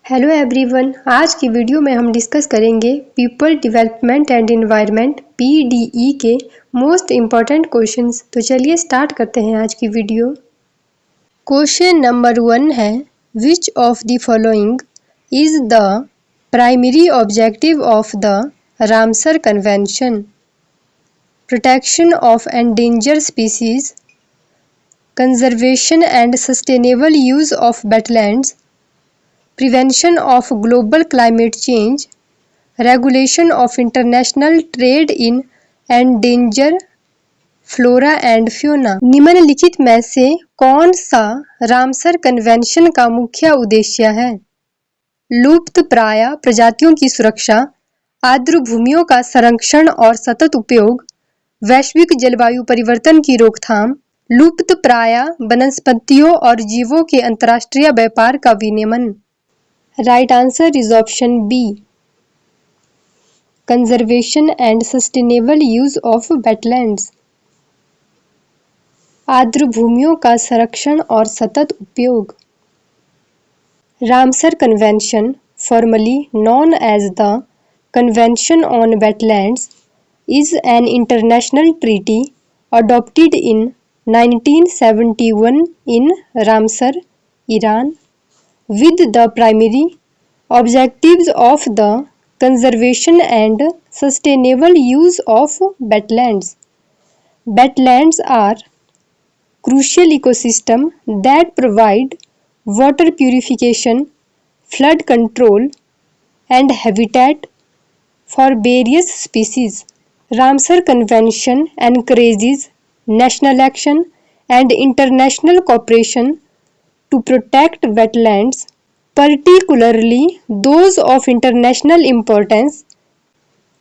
Hello everyone, आज की video में हम डिस्कस करेंगे people development and environment (PDE) के मोस्ट इम्पॉर्टेंट क्वेश्चंस। तो चलिए स्टार्ट करते हैं आज की वीडियो। क्वेश्चन नंबर 1 है, विच of the following is the primary objective of the Ramsar convention? Protection of endangered species, conservation and sustainable use of wetlands, prevention of global climate change, regulation of international trade in endangered flora and fauna। निम्नलिखित में से कौन सा Ramsar convention का मुख्य उद्देश्य है? लुप्त प्राय प्रजातियों की सुरक्षा, आर्द्र भूमियों का संरक्षण और सतत उपयोग, वैश्विक जलवायु परिवर्तन की रोकथाम, लुप्त प्राय वनस्पतियों और जीवों के अंतर्राष्ट्रीय व्यापार का विनियमन। Right answer is option B. Conservation and sustainable use of wetlands. आर्द्र भूमियों का संरक्षण और सतत उपयोग। Ramsar convention, formerly known as the Convention on Wetlands, is an international treaty adopted in 1971 in Ramsar, Iran, with the primary objectives of the conservation and sustainable use of wetlands. Wetlands are crucial ecosystem that provide water purification, flood control, and habitat for various species. Ramsar Convention encourages national action and international cooperation to protect wetlands, particularly those of international importance।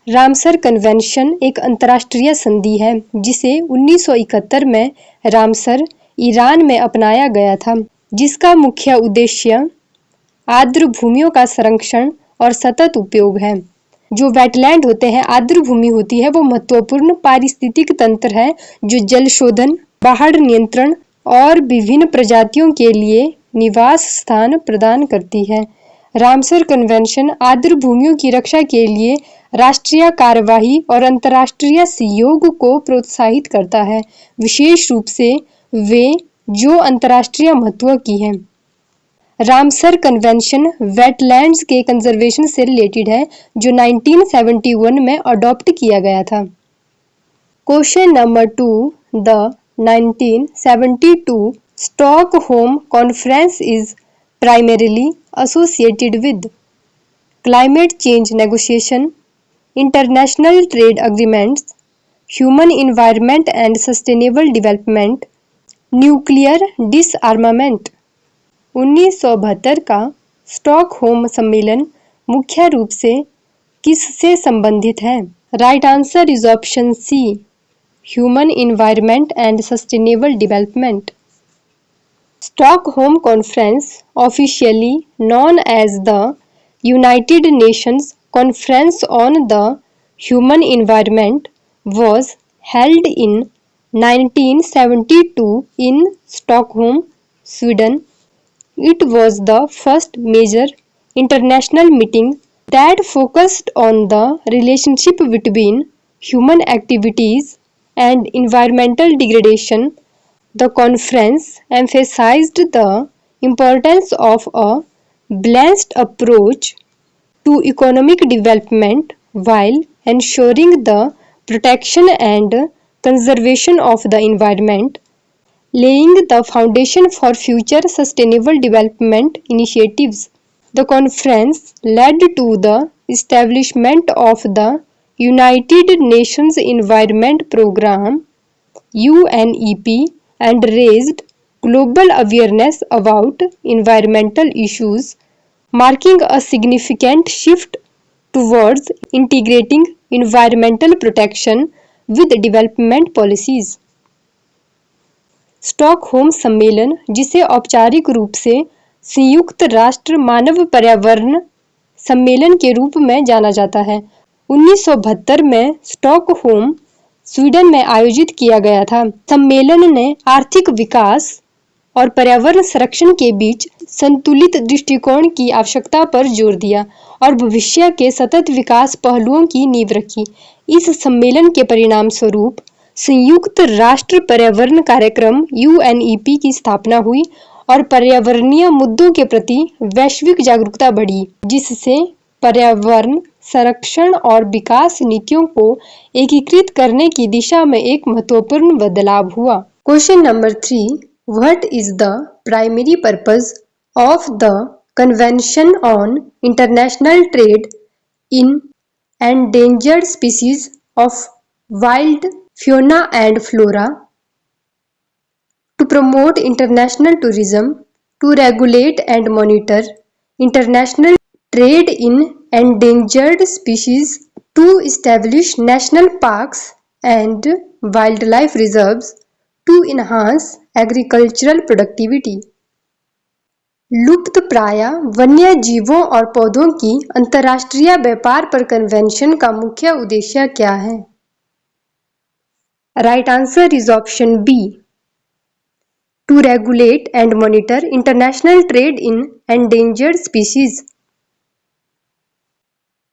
Ramsar convention एक अंतर्राष्ट्रीय संधि है जिसे 1971 में Ramsar, Iran में अपनाया गया था, जिसका मुख्य उद्देश्य आर्द्र भूमियों का संरक्षण और सतत उपयोग है। जो वेटलैंड होते हैं, आर्द्र भूमि होती है, वो महत्वपूर्ण पारिस्थितिक तंत्र है जो जल शोधन, बाढ़ नियंत्रण और विभिन्न प्रजातियों के लिए निवास स्थान प्रदान करती है। रामसर कन्वेंशन आर्द्र भूमियों की रक्षा के लिए राष्ट्रीय कार्यवाही और अंतर्राष्ट्रीय सहयोग को प्रोत्साहित करता है, विशेष रूप से वे जो अंतर्राष्ट्रीय महत्व की हैं। रामसर कन्वेंशन वेटलैंड्स के कंजर्वेशन से रिलेटेड है, जो 1971 में अडॉप्ट किया गया था। Question number 2, the 1972 Stockholm Conference is primarily associated with climate change negotiation, international trade agreements, human environment and sustainable development, nuclear disarmament। 1972 का स्टॉकहोम सम्मेलन मुख्य रूप से किससे संबंधित है? Right answer is option C, human environment and sustainable development. Stockholm Conference, officially known as the United Nations Conference on the Human Environment, was held in 1972 in Stockholm, Sweden. It was the first major international meeting that focused on the relationship between human activities and environmental degradation. The conference emphasized the importance of a balanced approach to economic development while ensuring the protection and conservation of the environment, laying the foundation for future sustainable development initiatives. The conference led to the establishment of the United Nations Environment Programme (UNEP) and raised global awareness about environmental issues, marking a significant shift towards integrating environmental protection with development policies। Stockholm सम्मेलन, जिसे औपचारिक रूप से संयुक्त राष्ट्र मानव पर्यावरण सम्मेलन के रूप में जाना जाता है, 1972 में स्टॉकहोम, स्वीडन में आयोजित किया गया था। सम्मेलन ने आर्थिक विकास, और पर्यावरण संरक्षण के बीच संतुलित दृष्टिकोण की आवश्यकता पर जोर दिया और भविष्य के सतत विकास पहलुओं की नींव रखी। इस सम्मेलन के परिणाम स्वरूप संयुक्त राष्ट्र पर्यावरण कार्यक्रम (UNEP) की स्थापना हुई और पर्यावरणीय मुद्दों के प्रति वैश्विक जागरूकता बढ़ी, जिससे पर्यावरण संरक्षण और विकास नीतियों को एकीकृत करने की दिशा में एक महत्वपूर्ण बदलाव हुआ। Question number 3, what is the primary purpose of the convention on international trade in endangered species of wild fauna and flora? To promote international tourism, to regulate and monitor international trade in endangered species, to establish national parks and wildlife reserves, to enhance agricultural productivity. लुप्तप्राय वन्य जीवों और पौधों की अंतर्राष्ट्रीय व्यापार पर convention का मुख्य उद्देश्य क्या है? Right answer is option B. To regulate and monitor international trade in endangered species.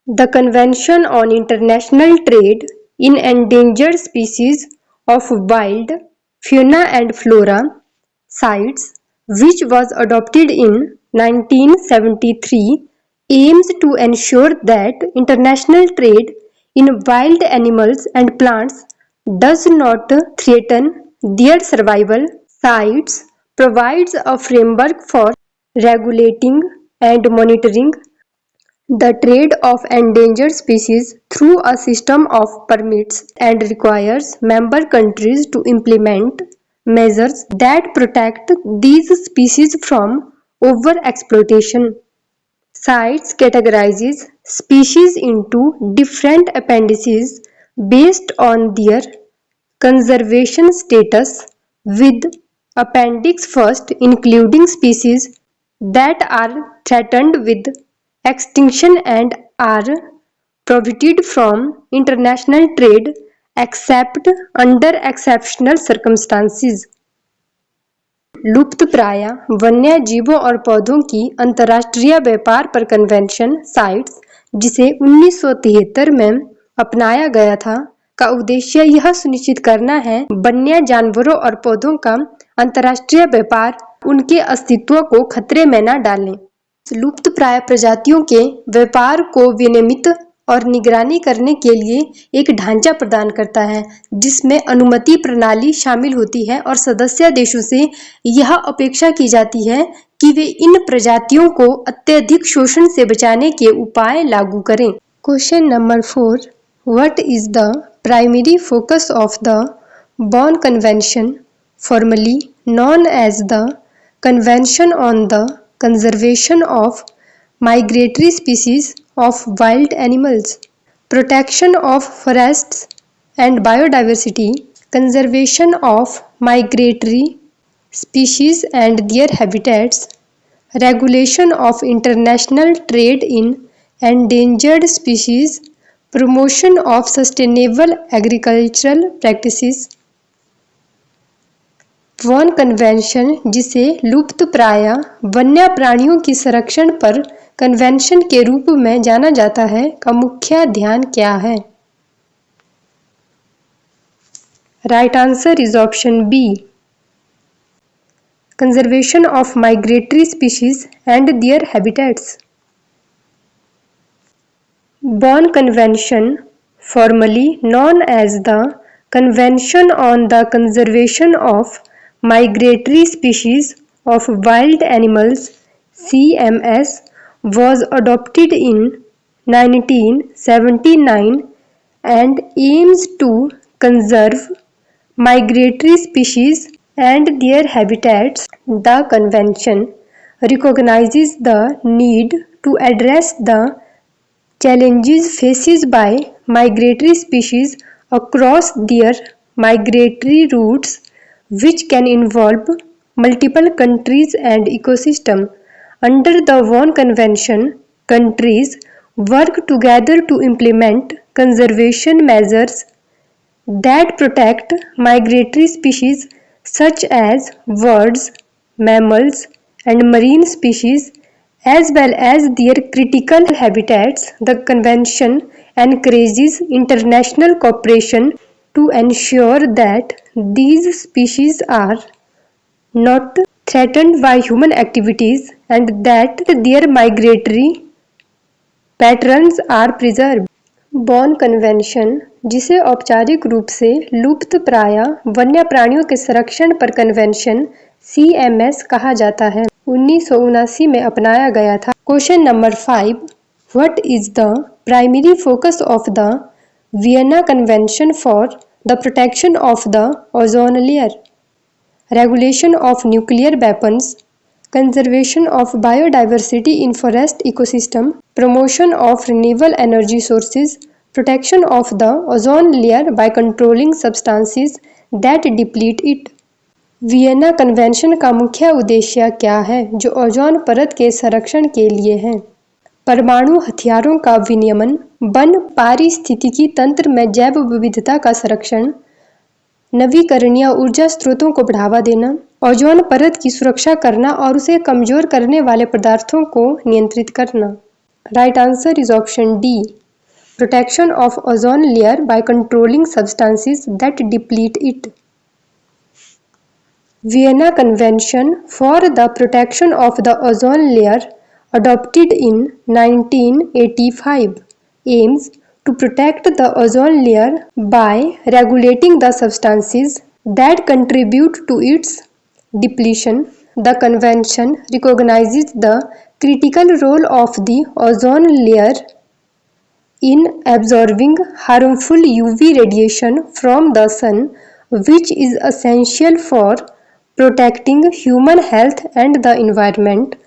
The Convention on International Trade in Endangered Species of Wild Fauna and Flora (CITES), which was adopted in 1973, aims to ensure that international trade in wild animals and plants does not threaten their survival. CITES provides a framework for regulating and monitoring the trade of endangered species through a system of permits and requires member countries to implement measures that protect these species from overexploitation. CITES categorizes species into different appendices based on their conservation status, with Appendix First including species that are threatened with extinction and are prohibited from international trade except under exceptional circumstances. लुप्तप्राय वन्य जीवों और पौधों की अंतर्राष्ट्रीय व्यापार पर convention (CITES), जिसे 1973 में अपनाया गया था, का उद्देश्य यह सुनिश्चित करना है वन्य जानवरों और पौधों का अंतर्राष्ट्रीय व्यापार उनके अस्तित्व को खतरे में न डालें। लुप्तप्राय प्रजातियों के व्यापार को विनियमित और निगरानी करने के लिए एक ढांचा प्रदान करता है, जिसमें अनुमति प्रणाली शामिल होती है और सदस्य देशों से यह अपेक्षा की जाती है कि वे इन प्रजातियों को अत्यधिक शोषण से बचाने के उपाय लागू करें। Question number 4, what is the primary focus of the Bonn convention, formally known as the convention on the conservation of migratory species of wild animals, protection of forests and biodiversity, conservation of migratory species and their habitats, regulation of international trade in endangered species, promotion of sustainable agricultural practices. Bonn convention, जिसे लुप्तप्राय वन्य प्राणियों की संरक्षण पर convention के रूप में जाना जाता है, का मुख्य ध्यान क्या है? Right answer is option B, conservation of migratory species and their habitats. Bonn convention, formally known as the convention on the conservation of Migratory Species of Wild Animals (CMS) was adopted in 1979 and aims to conserve migratory species and their habitats. The convention recognizes the need to address the challenges faced by migratory species across their migratory routes, which can involve multiple countries and ecosystems. Under the Vaughan Convention, countries work together to implement conservation measures that protect migratory species such as birds, mammals, and marine species, as well as their critical habitats. The Convention encourages international cooperation to ensure that these species are not threatened by human activities and that their migratory patterns are preserve. Bonn convention, जिसे औपचारिक रूप से लुप्तप्राय वन्य प्राणियों के संरक्षण पर कन्वेंशन CMS कहा जाता है, 1979 में अपनाया गया था। Question number 5, what is the primary focus of the Vienna convention for the protection of the ozone layer? Regulation of nuclear weapons, conservation of biodiversity in forest ecosystem, promotion of renewable energy sources, protection of the ozone layer by controlling substances that deplete it. Vienna convention का मुख्य उद्देश्य क्या है जो ozone परत के संरक्षण के लिए है? परमाणु हथियारों का विनियमन, वन पारिस्थितिकी तंत्र में जैव विविधता का संरक्षण, नवीकरणीय ऊर्जा स्रोतों को बढ़ावा देना, ओजोन परत की सुरक्षा करना और उसे कमजोर करने वाले पदार्थों को नियंत्रित करना। Right answer is option D, protection of ozone layer by controlling substances that deplete it. Vienna convention for the protection of the ozone layer adopted in 1985 aims to protect the ozone layer by regulating the substances that contribute to its depletion. The convention recognizes the critical role of the ozone layer in absorbing harmful UV radiation from the sun, which is essential for protecting human health and the environment.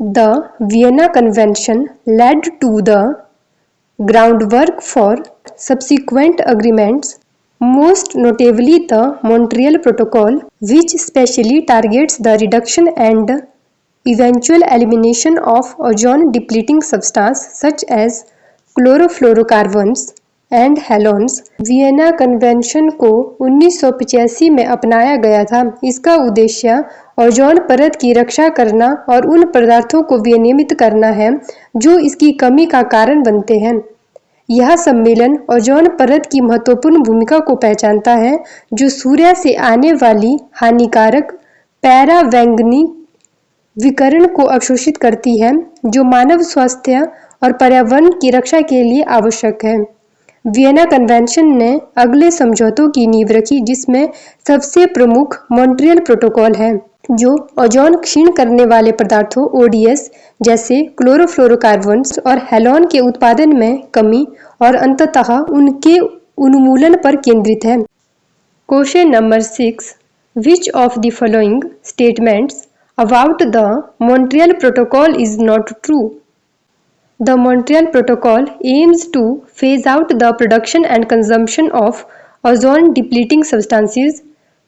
The Vienna Convention led to the groundwork for subsequent agreements, most notably the Montreal Protocol, which specially targets the reduction and eventual elimination of ozone-depleting substances such as chlorofluorocarbons and halogens. Vienna convention को 1985 में अपनाया गया था। इसका उद्देश्य ozone परत की रक्षा करना और उन पदार्थों को विनियमित करना है जो इसकी कमी का कारण बनते हैं। यह सम्मेलन ओजोन परत की महत्वपूर्ण भूमिका को पहचानता है जो सूर्य से आने वाली हानिकारक परावैंगनी विकिरण को अवशोषित करती है, जो मानव स्वास्थ्य और पर्यावरण की रक्षा के लिए आवश्यक है। वियना कन्वेंशन ने अगले समझौतों की नींव रखी, जिसमें सबसे प्रमुख मॉन्ट्रियल प्रोटोकॉल है, जो ओजोन क्षीण करने वाले पदार्थों ODS जैसे क्लोरोफ्लोरोकार्बन्स और हैलोन के उत्पादन में कमी और अंततः उनके उन्मूलन पर केंद्रित है। Question number 6, which of the following statements about the Montreal protocol is not true? The Montreal Protocol aims to phase out the production and consumption of ozone-depleting substances.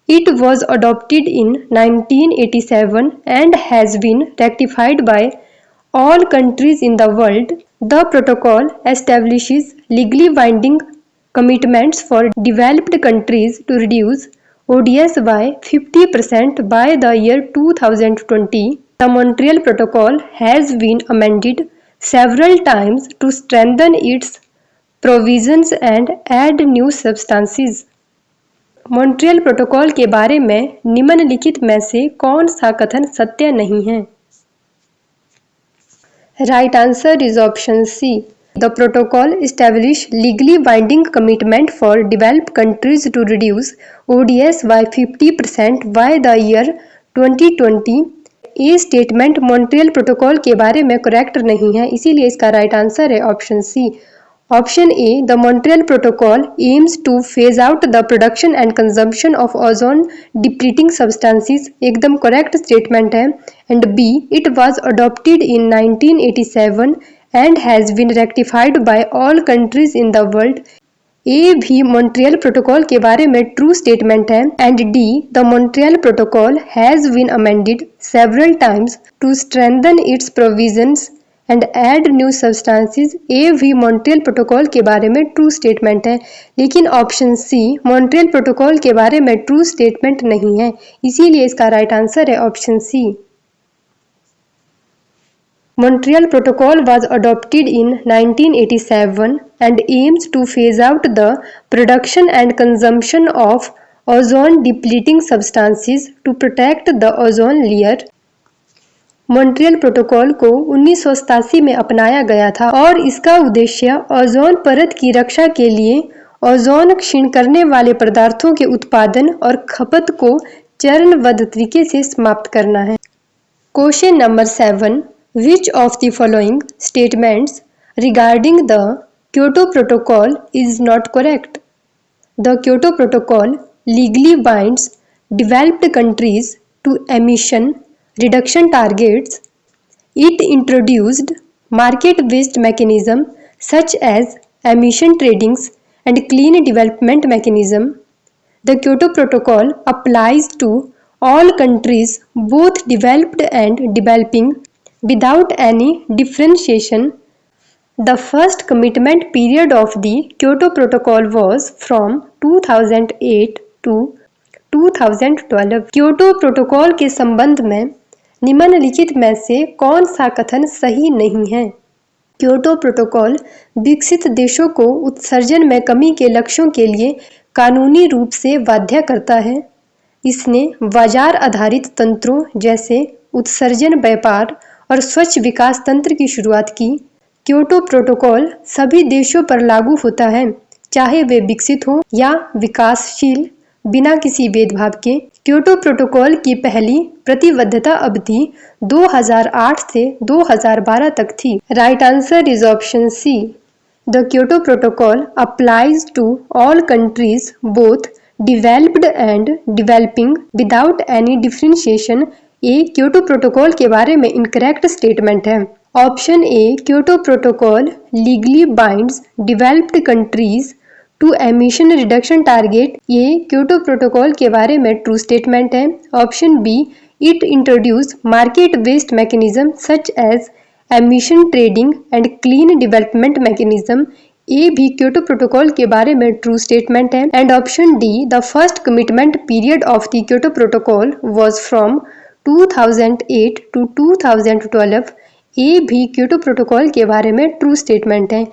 It was adopted in 1987 and has been ratified by all countries in the world. The protocol establishes legally binding commitments for developed countries to reduce ODS by 50% by the year 2020. The Montreal Protocol has been amended several times to strengthen its provisions and add new substances. Montreal protocol के बारे में निम्नलिखित में से कौन सा कथन सत्य नहीं है? Right answer is option C, the protocol establish legally binding commitment for developed countries to reduce ODS by 50% by the year 2020। ये स्टेटमेंट मॉन्ट्रियल प्रोटोकॉल के बारे में करेक्ट नहीं है, इसीलिए इसका राइट आंसर है option C. Option A, the Montreal protocol aims to phase out the production and consumption of ozone depleting substances एकदम करेक्ट स्टेटमेंट है। And B, it was adopted in 1987 and has been rectified by all countries in the world. A भी Montreal protocol के बारे में true statement है। And D, the Montreal protocol has been amended several times to strengthen it's provisions and add new substances, ये भी Montreal protocol के बारे में ट्रू स्टेटमेंट है, लेकिन ऑप्शन सी मॉन्ट्रियल प्रोटोकॉल के बारे में ट्रू स्टेटमेंट नहीं है, इसीलिए इसका राइट आंसर है option C. Montreal Protocol was adopted in 1987 and aims to phase out the production and consumption of ozone-depleting substances to protect the ozone layer. Montreal protocol को 1987 में अपनाया गया था और इसका उद्देश्य ओजोन परत की रक्षा के लिए ओजोन क्षीण करने वाले पदार्थों के उत्पादन और खपत को चरणबद्ध तरीके से समाप्त करना है। Question number 7, which of the following statements regarding the Kyoto Protocol is not correct? The Kyoto Protocol legally binds developed countries to emission reduction targets. It introduced market-based mechanisms such as emission trading and clean development mechanism. The Kyoto Protocol applies to all countries, both developed and developing, without any differentiation. The first commitment period of the Kyoto Protocol was from 2008 to 2012. Kyoto protocol के संबंध में निम्नलिखित में से कौन सा कथन सही नहीं है? क्योटो प्रोटोकॉल विकसित देशों को उत्सर्जन में कमी के लक्ष्यों के लिए कानूनी रूप से बाध्य करता है। इसने बाजार आधारित तंत्रों जैसे उत्सर्जन व्यापार और स्वच्छ विकास तंत्र की शुरुआत की। क्योटो प्रोटोकॉल सभी देशों पर लागू होता है, चाहे वे विकसित हो या विकासशील, बिना किसी भेदभाव के। क्योटो प्रोटोकॉल की पहली प्रतिबद्धता अवधि 2008 से 2012 तक थी। Right answer is option C. The Kyoto protocol applies to all countries both developed and developing without any differentiation। ये क्योटो प्रोटोकॉल के बारे में इनकरेक्ट स्टेटमेंट है। Option A Kyoto protocol legally binds developed countries to emission reduction target, ये Kyoto protocol के बारे में true statement है। Option B it introduce market based mechanism such as emission trading and clean development mechanism, ये भी Kyoto protocol के बारे में ट्रू स्टेटमेंट है। And option D the first commitment period of the Kyoto protocol was from 2008 to 2012, ये भी Kyoto protocol के बारे में ट्रू स्टेटमेंट है।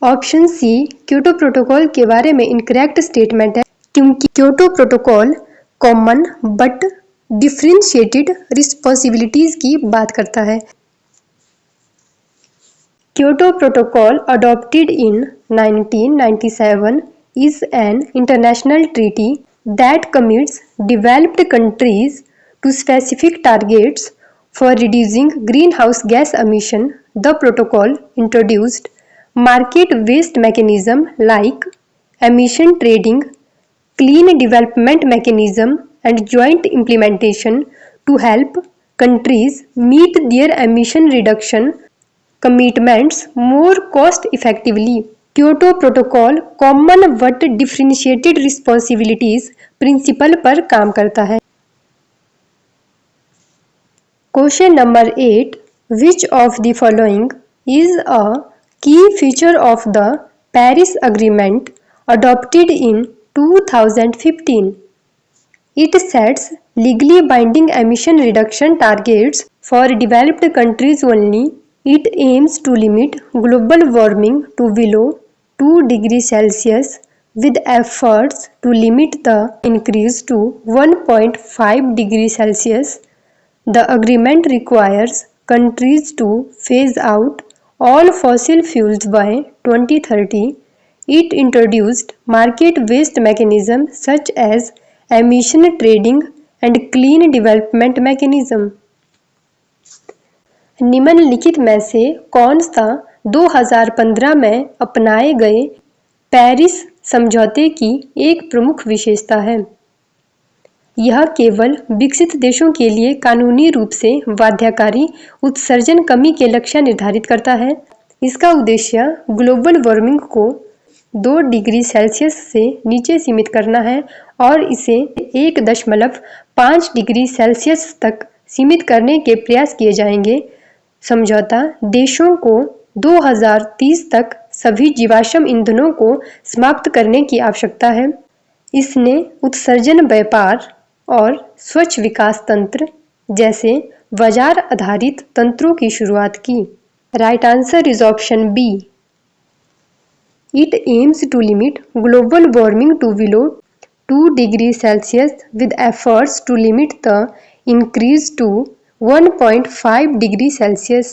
ऑप्शन सी क्योटो प्रोटोकॉल के बारे में इनकरेक्ट स्टेटमेंट है, क्योंकि Kyoto protocol common but differentiated responsibilities की बात करता है। Kyoto Protocol adopted in 1997 is an international treaty that commits developed countries to specific targets for reducing greenhouse gas emission. The protocol introduced market-based mechanisms like emission trading, clean development mechanism, and joint implementation to help countries meet their emission reduction commitments more cost effectively. Kyoto protocol common but differentiated responsibilities principle पर काम करता है। Question number 8, which of the following is a key feature of the Paris agreement adopted in 2015? It sets legally binding emission reduction targets for developed countries only. It aims to limit global warming to below 2 degrees Celsius with efforts to limit the increase to 1.5 degrees Celsius. The agreement requires countries to phase out all fossil fuels by 2030. It introduced market-based mechanisms such as emission trading and clean development mechanism. निम्नलिखित में से कौन सा 2015 में अपनाए गए Paris समझौते की एक प्रमुख विशेषता है? यह केवल विकसित देशों के लिए कानूनी रूप से बाध्यकारी उत्सर्जन कमी के लक्ष्य निर्धारित करता है। इसका उद्देश्य ग्लोबल वार्मिंग को 2 डिग्री सेल्सियस से नीचे सीमित करना है और इसे 1.5 डिग्री सेल्सियस तक सीमित करने के प्रयास किए जाएंगे। समझौता देशों को 2030 तक सभी जीवाश्म ईंधनों को समाप्त करने की आवश्यकता है। इसने उत्सर्जन व्यापार और स्वच्छ विकास तंत्र जैसे बाजार आधारित तंत्रों की शुरुआत की। Right answer is option B. It aims to limit global warming to below 2 degrees Celsius with efforts to limit the increase to 1.5 degrees Celsius.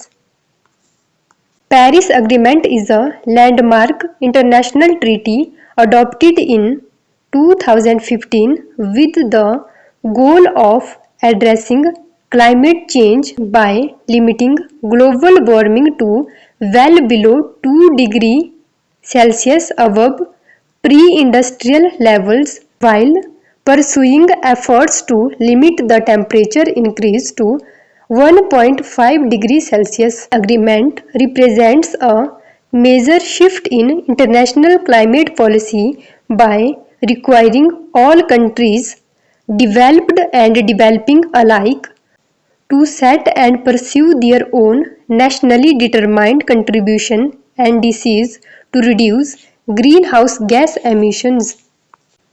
Paris Agreement is a landmark international treaty adopted in 2015 with the goal of addressing climate change by limiting global warming to well below 2 degrees Celsius above pre-industrial levels while pursuing efforts to limit the temperature increase to 1.5 degrees Celsius. Agreement represents a major shift in international climate policy by requiring all countries, developed and developing alike, to set and pursue their own nationally determined contribution NDCs to reduce greenhouse gas emissions.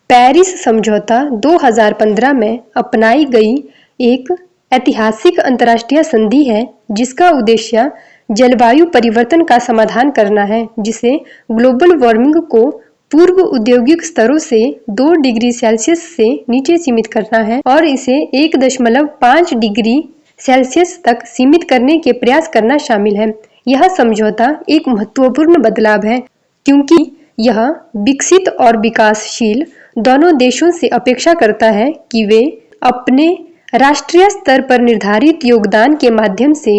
Paris समझौता 2015 में अपनाई गई एक ऐतिहासिक अंतर्राष्ट्रीय संधि है जिसका उद्देश्य जलवायु परिवर्तन का समाधान करना है, जिसे ग्लोबल वार्मिंग को पूर्व औद्योगिक स्तरों से 2 डिग्री सेल्सियस से नीचे सीमित करना है और इसे 1.5 डिग्री सेल्सियस तक सीमित करने के प्रयास करना शामिल है। यह समझौता एक महत्वपूर्ण बदलाव है क्योंकि यह विकसित और विकासशील दोनों देशों से अपेक्षा करता है कि वे अपने राष्ट्रीय स्तर पर निर्धारित योगदान के माध्यम से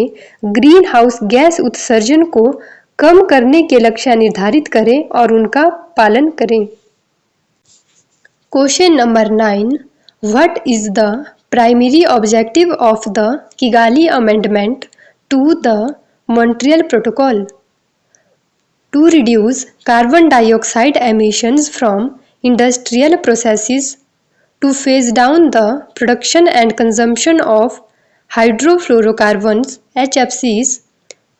ग्रीन हाउस गैस उत्सर्जन को कम करने के लक्ष्य निर्धारित करें और उनका पालन करें। Question number 9, what is the primary objective of the Kigali amendment to the Montreal Protocol? To reduce carbon dioxide emissions from industrial processes, to phase down the production and consumption of hydrofluorocarbons HFCs,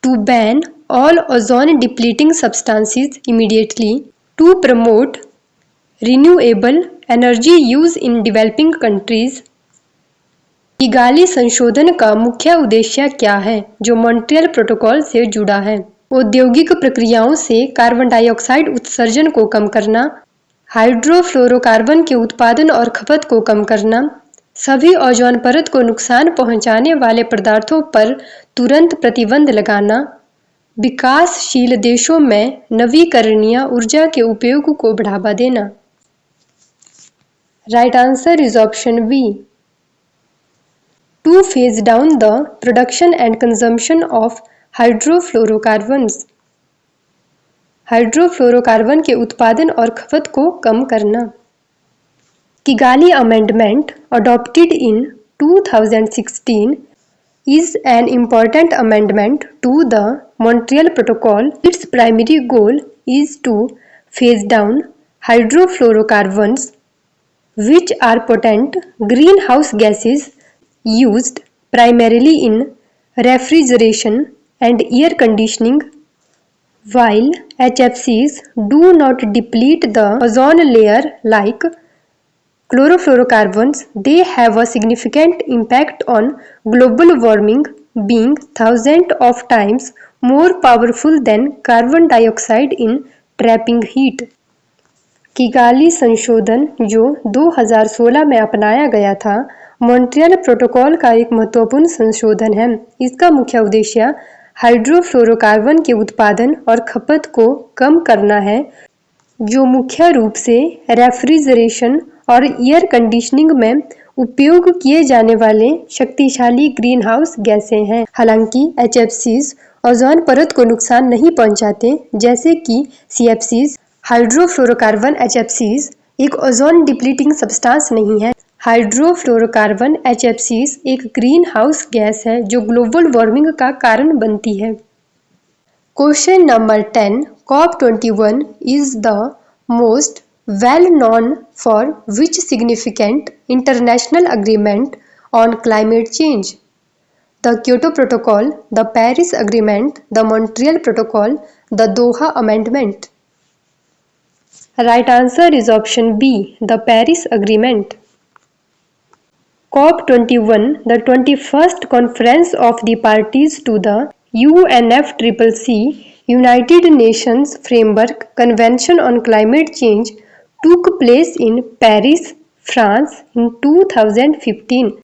to ban all ozone-depleting substances immediately, to promote renewable energy use in developing countries. Kigali संशोधन का मुख्य उद्देश्य क्या है जो Montreal protocol से जुड़ा है? औद्योगिक प्रक्रियाओं से कार्बन डाइऑक्साइड उत्सर्जन को कम करना, हाइड्रोफ्लोरोकार्बन के उत्पादन और खपत को कम करना, सभी ओजोन परत को नुकसान पहुंचाने वाले पदार्थों पर तुरंत प्रतिबंध लगाना, विकासशील देशों में नवीकरणीय ऊर्जा के उपयोग को बढ़ावा देना। Right answer is option B. To phase down the production and consumption of hydrofluorocarbons. Hydrofluorocarbon के उत्पादन और खपत को कम करना। Kigali amendment adopted in 2016 is an important amendment to the Montreal Protocol. Its primary goal is to phase down hydrofluorocarbons, which are potent greenhouse gases used primarily in refrigeration and air conditioning. While HFCs do not deplete the ozone layer like chlorofluorocarbons, they have a significant impact on global warming, being thousands of times more powerful than carbon dioxide in trapping heat. Kigali संशोधन जो 2016 में अपनाया गया था, Montreal protocol का एक महत्वपूर्ण संशोधन है। इसका मुख्य उद्देश्य हाइड्रोफ्लोरोकार्बन के उत्पादन और खपत को कम करना है, जो मुख्य रूप से रेफ्रिजरेशन और एयर कंडीशनिंग में उपयोग किए जाने वाले शक्तिशाली ग्रीनहाउस गैसें हैं। हालांकि HFCs ओजोन परत को नुकसान नहीं पहुंचाते, जैसे कि CFCs। हाइड्रोफ्लोरोकार्बन HFCs एक ओजोन डिप्लीटिंग सब्सटेंस नहीं है। हाइड्रोफ्लोरोकार्बन HFCs एक ग्रीन हाउस गैस है जो ग्लोबल वार्मिंग का कारण बनती है। Question number 10, COP21 is the most well known for which significant international agreement on climate change? The Kyoto Protocol, the Paris Agreement, the Montreal Protocol, the Doha Amendment. Right answer is option B, the Paris Agreement. COP21, the 21st Conference of the Parties to the UNFCCC United Nations Framework Convention on Climate Change, took place in Paris, France in 2015.